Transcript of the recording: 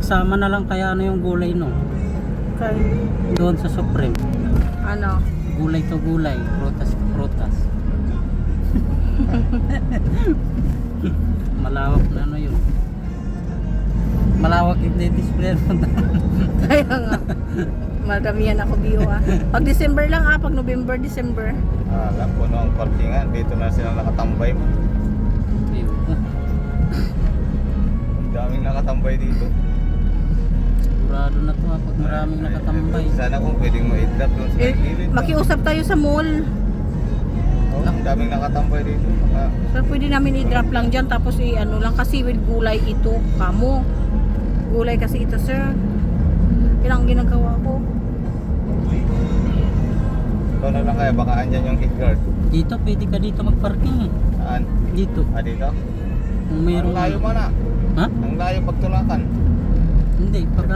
Pagsama na lang kaya ano yung gulay no? Kay, Doon sa Supreme. ano? Gulay to gulay, prutas to prutas. Malawak na ano yun. Malawak yung display. Kaya nga. Madamihan ako biyo ah. Pag December lang ah, pag November, December. Alam ko no, ang parkingan. Dito na silang nakatambay mo. Ang daming nakatambay dito. Sigurado na to pag maraming nakatambay. Sana kung pwedeng ma-drop doon sa Eh, gilid. makiusap tayo sa mall. Oh, ang daming nakatambay dito. Baka So, pwede namin i-drop lang dyan. Tapos i-ano lang kasi with gulay ito. Kamo. Gulay kasi ito sir. Ilang ginagawa ko. ikaw na lang kaya. Baka andyan yung kick guard. Dito, pwede ka dito magparking eh. Saan? Dito. Ah, dito? Kung Ang mayroong layo man ah. Ha? Ang layo pagtulakan. Hindi, pag